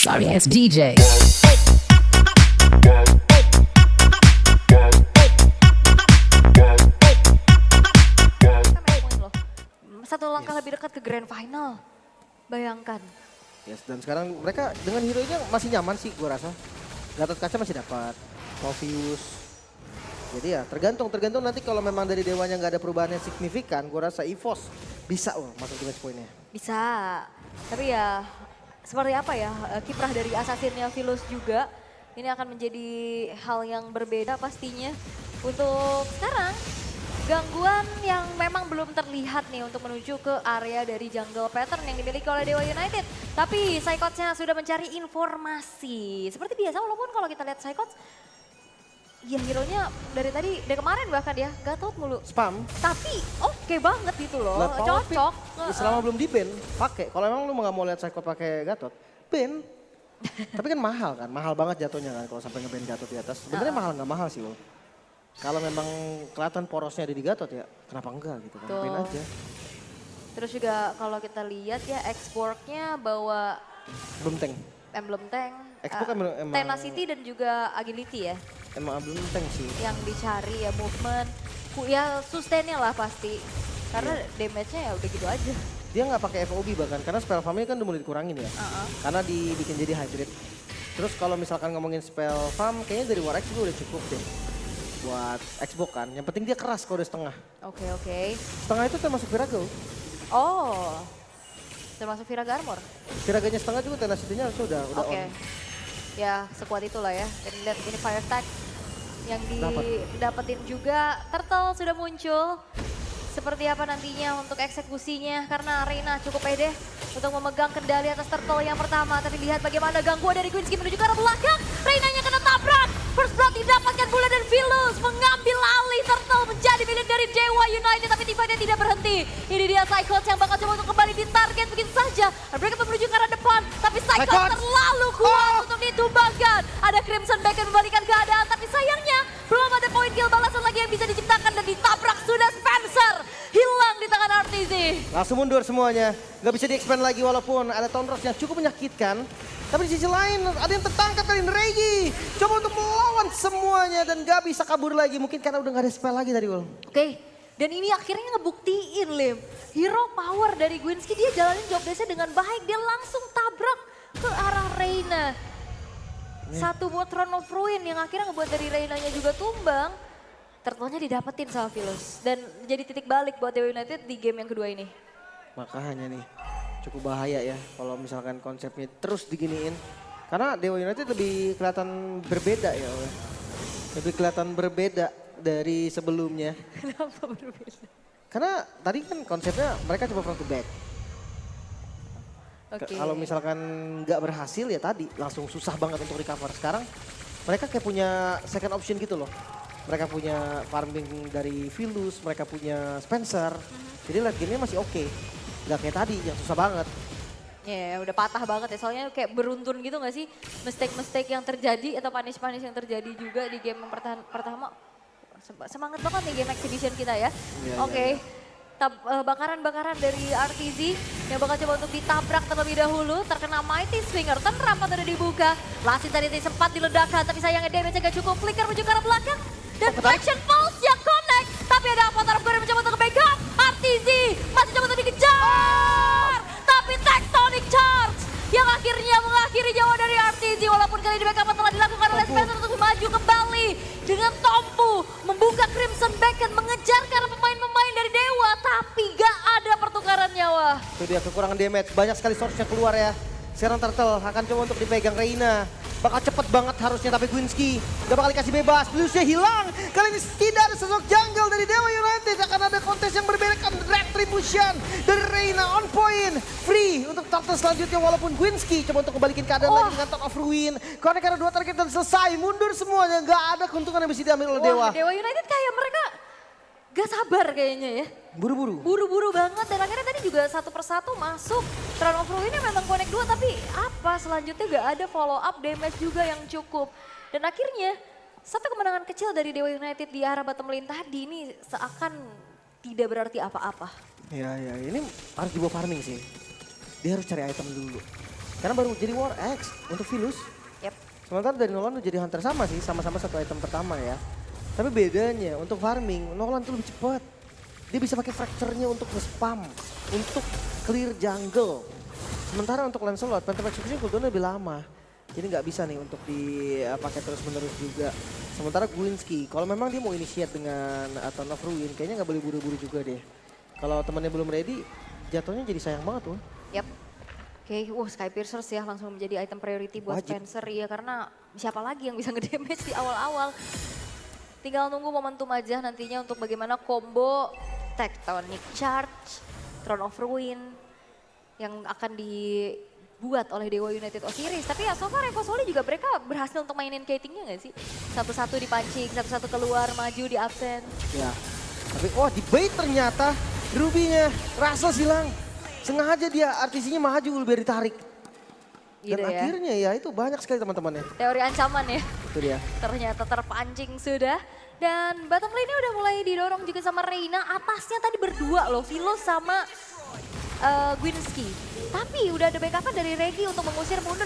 Sorry ass DJ. Satu langkah lebih dekat ke grand final. Bayangkan. Yes, dan sekarang mereka dengan hero-nya masih nyaman sih gue rasa. Gatot Kaca masih dapat, Morpheus. Jadi ya tergantung nanti kalau memang dari Dewanya nggak ada perubahan yang signifikan, gue rasa EVOS bisa masuk ke match point-nya. Bisa. Tapi ya seperti apa ya, kiprah dari Assassin-nya Philus juga. Ini akan menjadi hal yang berbeda pastinya. Untuk sekarang, gangguan yang memang belum terlihat nih untuk menuju ke area dari jungle pattern yang dimiliki oleh Dewa United. Tapi Psychots-nya sudah mencari informasi. Seperti biasa walaupun kalau kita lihat Psychots, ya hero-nya dari kemarin bahkan ya, Gatot mulu. Spam. Tapi oke banget gitu loh, Nah, cocok. Selama belum di-ban, pakai. Kalau emang lu nggak mau lihat Psycho pakai Gatot, ban. Tapi kan mahal banget jatuhnya kan kalau sampai nge-ban Gatot di atas. Sebenarnya mahal nggak mahal sih lo. Kalau memang kelihatan porosnya ada di Gatot ya, kenapa enggak gitu kan, ban aja. Terus juga kalau kita lihat ya exportnya bawa emblem tank, Emang tenacity dan juga agility ya. Emang belum tank sih. Yang dicari ya movement, ya sustainnya lah pasti. Karena damage-nya ya udah gitu aja. Dia nggak pakai FOB bahkan, karena spell farm-nya kan udah mulai dikurangin ya. Karena dibikin jadi hybrid. Terus kalau misalkan ngomongin spell farm, kayaknya dari War X juga udah cukup deh. Buat Xbox kan, yang penting dia keras kalau udah setengah. Oke. Setengah itu termasuk Virago. Oh, termasuk Viraga Armor? Viraganya setengah juga tenacity-nya udah Oke. on. Ya sekuat itulah ya. Dan lihat ini fire tag yang didapetin juga. Turtle sudah muncul. Seperti apa nantinya untuk eksekusinya. Karena Reina cukup pede untuk memegang kendali atas Turtle yang pertama. Tapi lihat bagaimana gangguan dari Quincy menuju ke arah belakang. Reinanya kena tabrak. First blood didapatkan pula dan Philus mengambil alih Turtle menjadi milik dari Dewa United. Tapi tiba-tiba tidak berhenti. Ini dia Psychots yang bakal coba untuk kembali di target begitu saja. Mereka menuju ke arah depan. Tapi Psychots terlalu kuat untuk ditumbangkan. Ada Crimson Beacon membalikan keadaan. Tapi sayangnya belum ada poin kill balasan lagi yang bisa diciptakan. Dan ditabrak sudah Spencer. Hilang di tangan RTZ. Langsung mundur semuanya. Gak bisa di-expand lagi walaupun ada Tonros yang cukup menyakitkan. Tapi di sisi lain ada yang tertangkap dari Regi. Coba untuk melawan semuanya dan gak bisa kabur lagi. Mungkin karena udah gak ada spell lagi tadi Ul. Oke. Dan ini akhirnya ngebuktiin Lim. Hero power dari Gwinsky dia jalanin job desk-nya dengan baik. Dia langsung tabrak ke arah Reina. Satu buat Throne of Ruin yang akhirnya ngebuat dari Reinanya juga tumbang. Turtle-nya didapetin sama Philus. Dan jadi titik balik buat Dewa United di game yang kedua ini. Makanya nih cukup bahaya ya kalau misalkan konsepnya terus diginiin. Karena Dewa United lebih kelihatan berbeda ya. Lebih kelihatan berbeda dari sebelumnya. Kenapa berbeda? Karena tadi kan konsepnya mereka coba front to back. Kalau misalkan nggak berhasil ya tadi langsung susah banget untuk recover. Sekarang mereka kayak punya second option gitu loh. Mereka punya farming dari Philus, mereka punya Spencer. Jadi late game-nya masih oke. Nggak kayak tadi yang susah banget. Ya udah patah banget ya, soalnya kayak beruntun gitu gak sih? Mistake-mistake yang terjadi atau punish-punish yang terjadi juga di game yang pertama. Semangat banget nih game exhibition kita ya. Oke. Bakaran-bakaran dari RTZ yang bakal coba untuk ditabrak terlebih dahulu. Terkena Mighty Swinger, rampant udah dibuka. Lasin tadi sempat diledakkan tapi sayangnya damage agak cukup. Flicker menuju ke arah belakang. Dan Flexion Pulse yang connect. Tapi ada Avatar of God yang mencoba untuk backup. RTZ masih coba untuk dikejar. Tapi Tectonic Charge yang akhirnya mengakhiri nyawa dari RTZ. Walaupun kali ini backup telah dilakukan oleh Spencer untuk maju kembali. Dengan Tompu membuka Crimson Beacon mengejar ke arah pemain-pemain dari Dewa. Tapi gak ada pertukaran nyawa. Itu dia kekurangan damage, banyak sekali source yang keluar ya. Sekarang Turtle akan coba untuk dipegang Reina. Bakal cepet banget harusnya tapi Gwinsky gak bakal dikasih bebas. Bluesnya hilang. Kali ini tidak ada sosok jungle dari Dewa United. Akan ada kontes yang berbeda kan Retribution dari Reina on point. Free untuk Turtle selanjutnya walaupun Gwinsky coba untuk kembalikan keadaan lagi dengan Throne of Ruin. Karena 2 target dan selesai. Mundur semuanya. Gak ada keuntungan yang bisa diambil oleh Dewa. Dewa United kayak mereka gak sabar kayaknya ya. Buru-buru. Buru-buru banget dan akhirnya tadi juga satu persatu masuk. Throne of Ruin memang connect 2 tapi apa selanjutnya gak ada follow up damage juga yang cukup. Dan akhirnya satu kemenangan kecil dari Dewa United di arah bottom lane tadi ini seakan tidak berarti apa-apa. Ya ini harus dibawa farming sih. Dia harus cari item dulu. Karena baru jadi War X untuk Philus. Yep. Sementara dari Nolan udah jadi Hunter sama sih, sama-sama satu item pertama ya. Tapi bedanya untuk farming, Nolan tuh lebih cepat. Dia bisa pakai fracture-nya untuk nge-spam, untuk clear jungle. Sementara untuk Lancelot, Phantom Execution cooldown lebih lama. Jadi nggak bisa nih untuk dipakai terus-menerus juga. Sementara Gwinski, kalau memang dia mau initiate dengan Ton of Ruin, kayaknya nggak boleh buru-buru juga deh. Kalau temannya belum ready, jatuhnya jadi sayang banget tuh. Yap. Oke, Sky Piercers ya langsung menjadi item priority buat Wajib. Spencer ya. Karena siapa lagi yang bisa ngedamage di awal-awal. Tinggal nunggu momentum aja nantinya untuk bagaimana combo Tectonic Charge, Throne of Ruin yang akan dibuat oleh Dewa United Osiris. Tapi ya so far Evo Soli juga mereka berhasil untuk mainin Kating-nya gak sih? Satu-satu dipancing, satu-satu keluar, maju, di absen. Ya, tapi di bait ternyata Ruby-nya, Russell hilang. Sengaja dia RTC-nya maju biar ditarik. Gitu Dan ya. akhirnya ya itu banyak sekali teman-temannya. Teori ancaman ya. Itu dia. Ternyata terpancing sudah. Dan bottom lane-nya udah mulai didorong juga sama Reina. Atasnya tadi berdua loh, Philo sama Gwinski. Tapi udah ada backup dari Regi untuk mengusir mundur.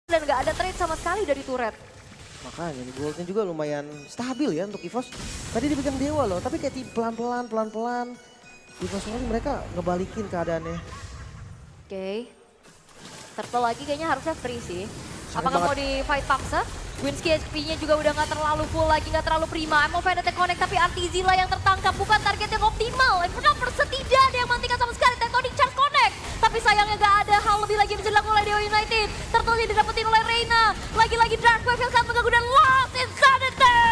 Dan gak ada trade sama sekali dari turret. Makanya nih goldnya juga lumayan stabil ya untuk EVOS. Tadi dipegang Dewa loh, tapi kayak pelan-pelan. EVOS Soli mereka ngebalikin keadaannya. Oke. Turtle lagi kayaknya harusnya free sih. Sayang Apakah banget. mau di fight paksa? Gwinski HP-nya juga udah gak terlalu full lagi, gak terlalu prima. Mau Fnatic connect tapi RTZ lah yang tertangkap. Bukan target yang optimal. Infernal tidak ada yang mantikan sama sekali. Tectonic Charge connect. Tapi sayangnya gak ada hal lebih lagi yang bisa dilakukan oleh Dewa United. Turtle-nya didapetin oleh Reina. Lagi-lagi Dark Wave yang sangat mengganggu dan Lost Insanity.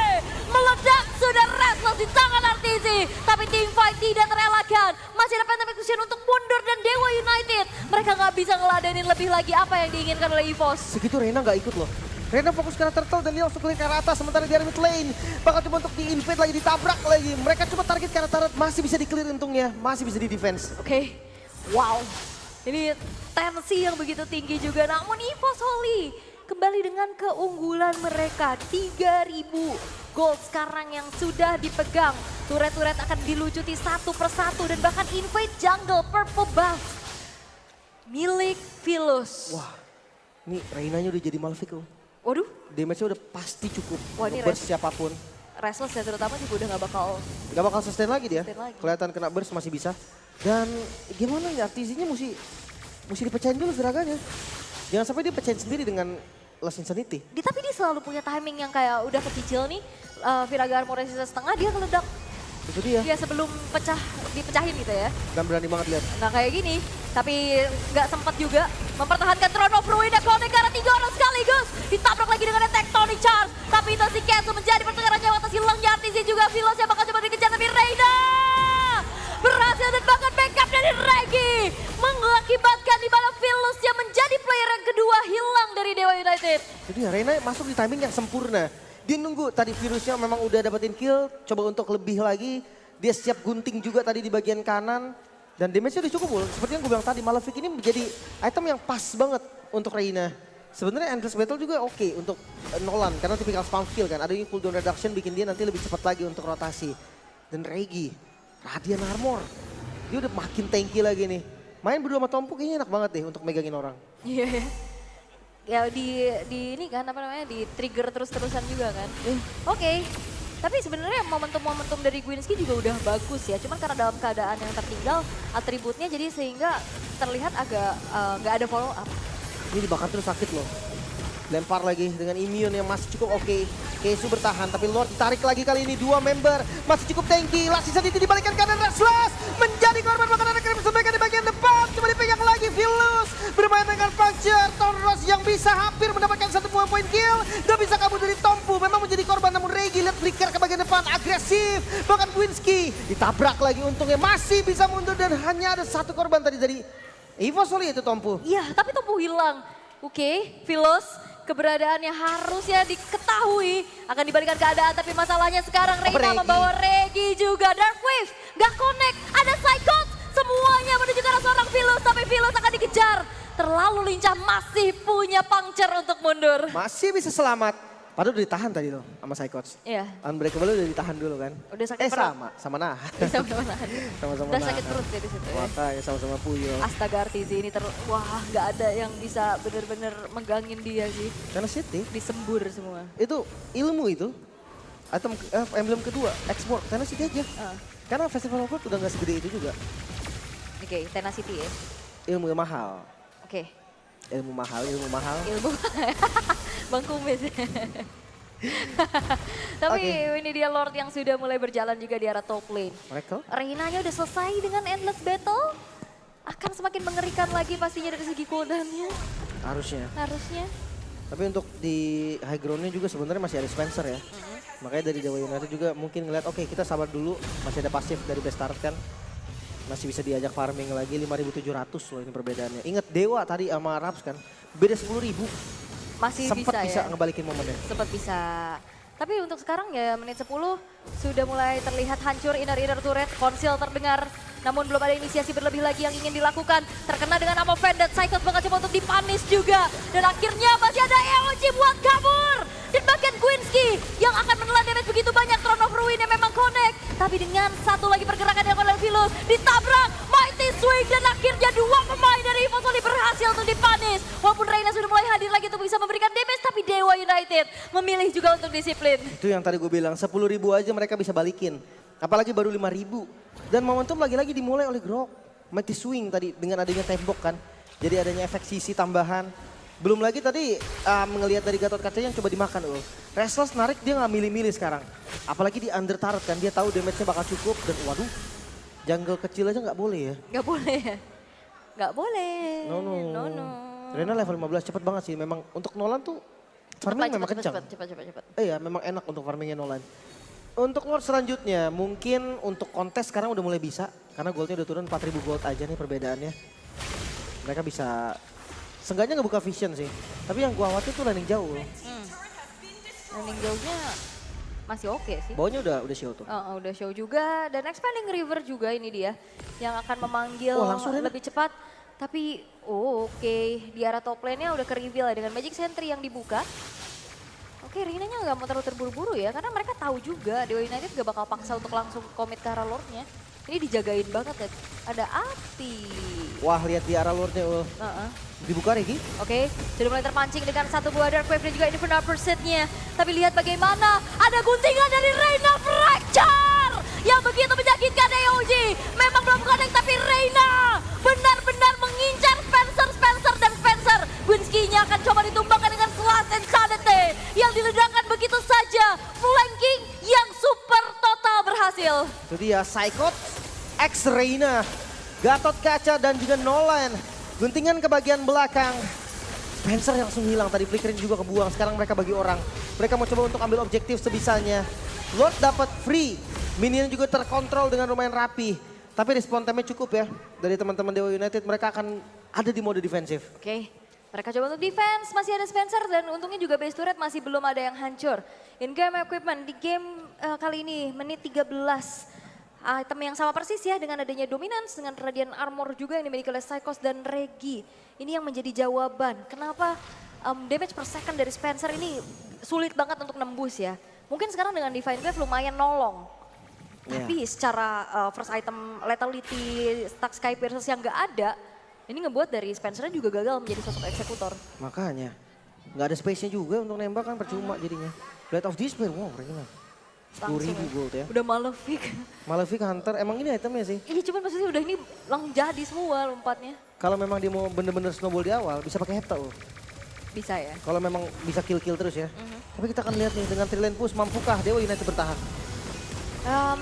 Meledak sudah restless di tangan RTZ. Tapi teamfight tidak terelakkan. Masih ada Phantom Execution untuk mundur dan Dewa United. Mereka gak bisa ngeladenin lebih lagi apa yang diinginkan oleh EVOS. Segitu Reina nggak ikut loh. Reina fokus ke arah turtle dan dia langsung clear ke arah atas. Sementara di arah mid lane bakal coba untuk di-invade lagi, ditabrak lagi. Mereka coba target ke arah turret, masih bisa di-clear untungnya. Masih bisa di-defense. Oke, wow. Ini tensi yang begitu tinggi juga. Namun EVOS Soli kembali dengan keunggulan mereka. 3.000 gold sekarang yang sudah dipegang. Turret-turret akan dilucuti satu persatu dan bahkan invade jungle purple buff milik Philus. Wah, ini Reinanya udah jadi Malphite loh. Waduh, Damage-nya udah pasti cukup. Wah, ini Burst siapapun. restless ya terutama juga udah gak bakal. Gak bakal sustain lagi dia. Sustain lagi. Kelihatan kena burst masih bisa. Dan gimana ya RTZ-nya mesti dipecahin dulu Viraganya. Jangan sampai dia pecahin sendiri dengan Lost Insanity. Tapi dia selalu punya timing yang kayak udah kecicil nih. Viraga Armor sisa setengah dia meledak. Itu dia. Dia sebelum dipecahin gitu ya. Dan berani banget lihat. Nah kayak gini, tapi nggak sempat juga mempertahankan Throne of Ruin dan connect karena 3 orang sekaligus. Ditabrak lagi dengan Tectonic Charge. Tapi itu si Kenzo menjadi pertengkaran nyawa atas hilangnya RTZ juga. Philos yang bakal coba dikejar tapi Reina berhasil dan bahkan backup dari Regi. Mengakibatkan di mana Philos yang menjadi player yang kedua hilang dari Dewa United. Jadi ya Reina masuk di timing yang sempurna. Dia nunggu tadi virusnya memang udah dapetin kill. Coba untuk lebih lagi. Dia siap gunting juga tadi di bagian kanan. Dan damage-nya udah cukup loh. Seperti yang gue bilang tadi, Malefic ini menjadi item yang pas banget untuk Reina. Sebenarnya Endless Battle juga oke untuk Nolan. Karena tipikal spam kill kan. Ada cooldown reduction bikin dia nanti lebih cepat lagi untuk rotasi. Dan Regi, Radiant Armor. Dia udah makin tanky lagi nih. Main berdua sama Tompu kayaknya enak banget deh untuk megangin orang. Iya. Ya di ini kan apa namanya di trigger terus-terusan juga kan. Oke. Tapi sebenarnya momentum-momentum dari Gwinski juga udah bagus ya. Cuman karena dalam keadaan yang tertinggal atributnya jadi sehingga terlihat agak nggak ada follow up. Ini dibakar terus sakit loh. Lempar lagi dengan immune yang masih cukup oke. Kesu bertahan tapi Lord ditarik lagi kali ini 2 member. Masih cukup tanky. Last season itu dibalikan kanan Restless. Menjadi korban bahkan ada Crimson Bacon di bagian depan. Cuma dipegang lagi Philus. Bermain dengan puncture. Tonros yang bisa hampir mendapatkan 1 buah poin kill. Gak bisa kabur dari Tompu. Memang menjadi korban namun Regi lihat flicker ke bagian depan. Agresif. Bahkan Gwinski ditabrak lagi untungnya. Masih bisa mundur dan hanya ada 1 korban tadi dari EVOS Soli itu Tompu. Iya, tapi Tompu hilang. Oke, Philus keberadaannya harusnya diketahui akan dibalikan keadaan. Tapi masalahnya sekarang Reina membawa Regi juga. Dark Wave gak connect, ada Psychot. Semuanya menuju ke arah seorang Philus. Tapi Philus akan dikejar. Terlalu lincah, masih punya puncture untuk mundur. Masih bisa selamat. Padahal udah ditahan tadi loh sama Psychots. Iya. Unbreakable udah ditahan dulu kan. Udah sakit perut. sama nah. Sama-sama nahan. Sama-sama Udah nahan. sakit perut ya di situ ya. Makanya sama-sama puyol. Astaga Artizi ini wah nggak ada yang bisa bener-bener megangin dia sih. Karena City Disembur semua. itu ilmu itu. Item emblem kedua, export, Tenacity aja. Karena Festival of World udah gak segede itu juga. Oke, Tenacity ya. Ilmu yang mahal. Oke. Ilmu mahal. Ilmu Bang Kumis. Tapi ini dia Lord yang sudah mulai berjalan juga di arah top lane. Mereka? Reina-nya udah selesai dengan endless battle. Akan semakin mengerikan lagi pastinya dari segi cooldown-nya. Harusnya. Tapi untuk di high ground-nya juga sebenarnya masih ada Spencer ya. Makanya dari Dewa United juga mungkin ngeliat oke, kita sabar dulu. Masih ada pasif dari best start kan. Masih bisa diajak farming lagi 5.700 loh ini perbedaannya. Ingat Dewa tadi sama Raps kan. Beda 10.000. Masih Sempat bisa ya. ngebalikin momennya. Sempat bisa. Tapi untuk sekarang ya menit 10 sudah mulai terlihat hancur inner turret. Konsil terdengar namun belum ada inisiasi berlebih lagi yang ingin dilakukan. Terkena dengan Amo Vended, Psychos bakal coba untuk dipunish juga. Dan akhirnya masih ada EOG buat kabur. Dan bahkan Quinski yang akan menelan damage begitu banyak. Throne of Ruin yang memang connect. Tapi dengan satu lagi pergerakan yang oleh Vilus. Ditabrak, Mighty Swing dan akhirnya dua pemain dari Evo Soli berhasil untuk dipunish. Walaupun Reina sudah mulai hadir lagi untuk bisa memberikan damage. Tapi Dewa United memilih juga untuk disiplin. Itu yang tadi gue bilang, 10.000 aja mereka bisa balikin. Apalagi baru 5.000. Dan momentum lagi-lagi dimulai oleh Grok. Mighty Swing tadi dengan adanya tembok kan. Jadi adanya efek sisi tambahan. Belum lagi tadi ngelihat dari Gatot Kaca yang coba dimakan. Restless narik dia nggak milih-milih sekarang. Apalagi di under turret kan. Dia tahu damage-nya bakal cukup. Dan waduh, jungle kecil aja nggak boleh ya. Nggak boleh ya? Nggak boleh. No. Rena level 15 cepet banget sih. Memang untuk Nolan tuh farming memang kencang. Cepat. Iya memang enak untuk farmingnya Nolan. Untuk Lord selanjutnya, mungkin untuk kontes sekarang udah mulai bisa. Karena goldnya udah turun 4.000 gold aja nih perbedaannya. Mereka bisa, seenggaknya ngebuka vision sih. Tapi yang gua khawatir tuh landing jauh. Landing jauhnya masih oke sih. Bawahnya udah show tuh. Udah show juga. Dan Expanding River juga ini dia. Yang akan memanggil lebih cepat. Tapi oke. Di arah top lane-nya udah ke-reveal ya dengan Magic Sentry yang dibuka. Oke, Reina-nya nggak mau terlalu terburu-buru ya, karena mereka tahu juga Dewa United gak bakal paksa untuk langsung komit ke arah Lord-nya. Ini dijagain banget ya, ada api. Wah, lihat di arah Lord-nya. Dibuka Regi. Oke, sudah mulai terpancing dengan satu buah Dark Wave dan juga Infernal Pursuit-nya. Tapi lihat bagaimana ada guntingan dari Reina Fracture yang begitu menyakitkan EOG. Memang belum connect, tapi Reina benar-benar mengincar Spencer dan Spencer. Winsky-nya akan coba ditumbangkan dengan Slash Insanity yang diledakkan begitu saja. Flanking yang super total berhasil. Itu dia Psychot, X Reina, Gatot Kaca dan juga Nolan. Guntingan ke bagian belakang. Spencer yang langsung hilang, tadi flickering juga kebuang. Sekarang mereka bagi orang. Mereka mau coba untuk ambil objektif sebisanya. Lord dapat free, minion juga terkontrol dengan lumayan rapi. Tapi respon time-nya cukup ya. Dari teman-teman Dewa United, mereka akan ada di mode defensif. Oke, mereka coba untuk defense, masih ada Spencer dan untungnya juga base turret masih belum ada yang hancur. In-game equipment di game kali ini menit 13. Item yang sama persis ya dengan adanya Dominance, dengan Radiant Armor juga yang dimiliki oleh Psychos dan Regi. Ini yang menjadi jawaban kenapa damage per second dari Spencer ini sulit banget untuk nembus ya. Mungkin sekarang dengan Divine Glaive lumayan nolong. Tapi secara first item lethality, stack Sky Pierces yang gak ada, ini ngebuat dari Spencer juga gagal menjadi sosok eksekutor. Makanya, nggak ada space-nya juga untuk nembak kan percuma jadinya. Blade of Despair, wow Reina. 10.000 gold ya. Udah Malefic. Malefic Hunter, emang ini itemnya sih. Iya cuman maksudnya udah ini langsung jadi semua lompatnya. Kalau memang dia mau bener-bener snowball di awal, bisa pakai Hepta loh. Bisa ya. Kalau memang bisa kill-kill terus ya. Tapi kita akan lihat nih dengan Trillion Push, mampukah Dewa United bertahan?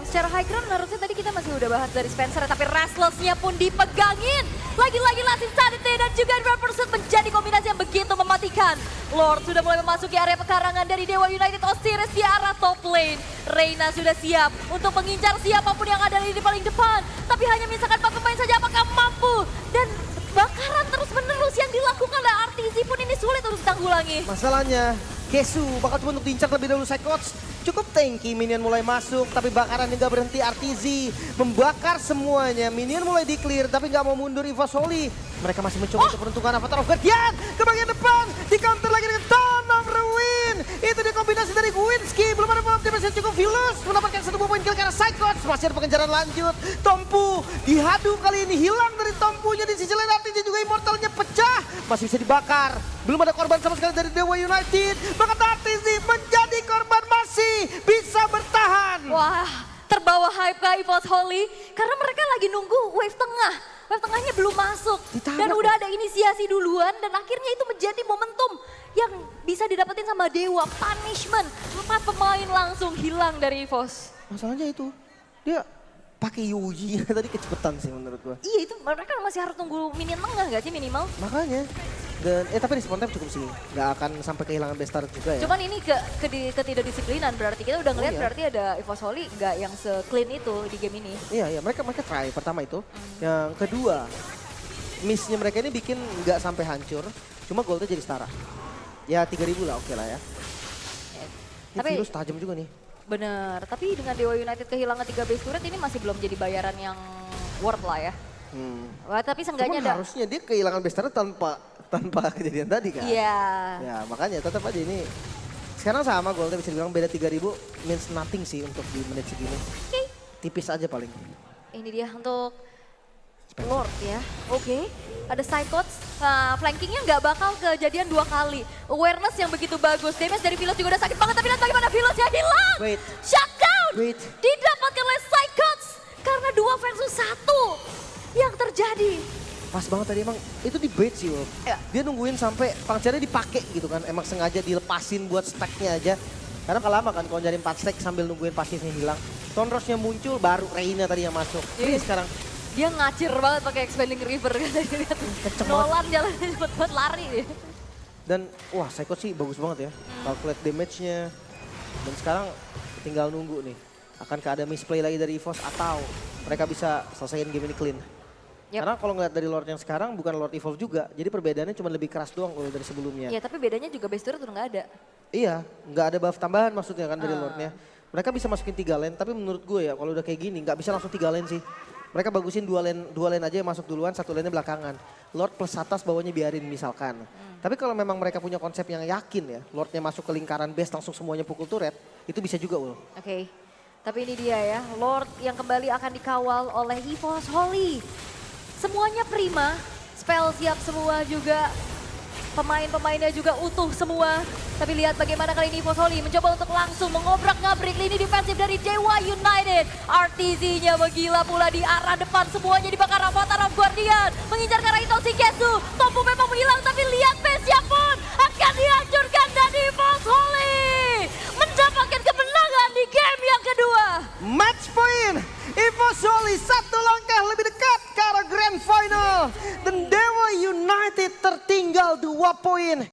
Secara high ground harusnya tadi kita masih udah bahas dari Spencer, tapi Restless-nya pun dipegangin. Lagi-lagi Last Insanity dan juga Infernal Pursuit menjadi kombinasi yang begitu mematikan. Lord sudah mulai memasuki area pekarangan dari Dewa United. Osiris di arah top lane. Reina sudah siap untuk mengincar siapapun yang ada di paling depan. Tapi hanya menyisakan 4 pemain saja, apakah mampu? Dan bakaran terus-menerus yang dilakukan oleh RTZ pun ini sulit untuk ditanggulangi. Masalahnya, Kesu bakal coba untuk diincar lebih dahulu Psychots. Cukup tanky, minion mulai masuk, tapi bakaran nggak berhenti. RTZ membakar semuanya. Minion mulai di-clear, tapi nggak mau mundur Evo Soli. Mereka masih mencoba untuk peruntukan Avatar of Guardian. Ke bagian depan, di counter lagi dengan Throne of Ruin. Itu dia yang cukup Vilus mendapatkan 1 poin kill karena Psychots. Masih ada pengejaran lanjut. Tompu dihadu kali ini, hilang dari Tompunya. Di sisi lain artinya juga Immortalnya pecah. Masih bisa dibakar. Belum ada korban sama sekali dari Dewa United. Maka Artizi menjadi korban, masih bisa bertahan. Wah, terbawa hype ke EVOS Holy karena mereka lagi nunggu wave tengah. Wave tengahnya belum masuk dan udah ada inisiasi duluan dan akhirnya itu menjadi momentum yang bisa didapetin sama Dewa. Punishment, 4 pemain langsung hilang dari EVOS. Masalahnya itu, dia pakai Yuji tadi kecepetan sih menurut gua. Iya, itu mereka masih harus tunggu minion tengah gak sih minimal? Makanya. Dan tapi respon time cukup sih, nggak akan sampai kehilangan best start juga ya. Cuman ini ketidakdisiplinan, berarti kita udah ngeliat berarti ada EVOS Holy nggak yang se-clean itu di game ini. Iya, mereka try pertama itu. Yang kedua, miss-nya mereka ini bikin nggak sampai hancur, cuma goldnya jadi setara. Ya 3.000 lah, oke lah ya. Ini Tapi Virus tajam juga nih. bener, tapi dengan Dewa United kehilangan 3 base turret ini masih belum jadi bayaran yang worth lah ya. Wah, tapi seenggaknya ada. Harusnya dia kehilangan best start tanpa kejadian tadi kan. Iya. Ya makanya tetap aja ini. Sekarang sama goldnya bisa dibilang beda 3.000 means nothing sih untuk di menit segini. Oke. Tipis aja paling. Ini dia untuk Lord ya. Oke. Ada Psychots. Nah, flankingnya nggak bakal kejadian 2 kali. Awareness yang begitu bagus. Damage dari Vilus juga udah sakit banget. Tapi lihat bagaimana Vilus ya hilang. Wait. Shutdown. Wait. Didapatkan oleh Psychots. Karena 2 versus 1 yang terjadi. Pas banget tadi emang itu di bait sih Wolf. Ya. Dia nungguin sampai pangcernya dipakai gitu kan. Emang sengaja dilepasin buat stacknya aja. Karena kalau lama kan kalau nyari 4 stack sambil nungguin pasifnya hilang. Tonrosnya muncul baru Reina tadi yang masuk. Ini sekarang. Dia ngacir banget pakai expanding river kan tadi lihat. Nolan jalannya cepet banget lari. Dan wah Psycho sih bagus banget ya. Calculate damage-nya. Dan sekarang tinggal nunggu nih. Akankah ada misplay lagi dari EVOS atau mereka bisa selesaiin game ini clean. Karena kalau ngeliat dari Lord yang sekarang bukan Lord Evolve juga. Jadi perbedaannya cuma lebih keras doang kalau dari sebelumnya. Iya tapi bedanya juga base turret udah nggak ada. Iya, nggak ada buff tambahan maksudnya kan dari Lordnya. Mereka bisa masukin 3 lane, tapi menurut gue ya kalau udah kayak gini nggak bisa langsung 3 lane sih. Mereka bagusin 2 lane aja yang masuk duluan, 1 lane belakangan. Lord plus atas bawahnya biarin misalkan. Tapi kalau memang mereka punya konsep yang yakin ya, Lordnya masuk ke lingkaran base langsung semuanya pukul turret, itu bisa juga Ul. Oke, tapi ini dia ya, Lord yang kembali akan dikawal oleh EVOS Holy. Semuanya prima, spell siap semua juga. Pemain-pemainnya juga utuh semua. Tapi lihat bagaimana kali ini EVOS Holy mencoba untuk langsung mengobrak-ngabrik lini defensif dari Dewa United. RTZ-nya menggila pula di arah depan, semuanya dibakar Avatar of Guardian. Mengincar ke arah Ito Shikezu. Tompu memang menghilang tapi lihat base-nya pun akan dihancurkan dan EVOS Holy mendapatkan kemenangan di game yang kedua. Match point, EVOS Holy 1 langkah lebih dekat ke arah Grand Final. Dan Dewa United tertinggal 2 poin.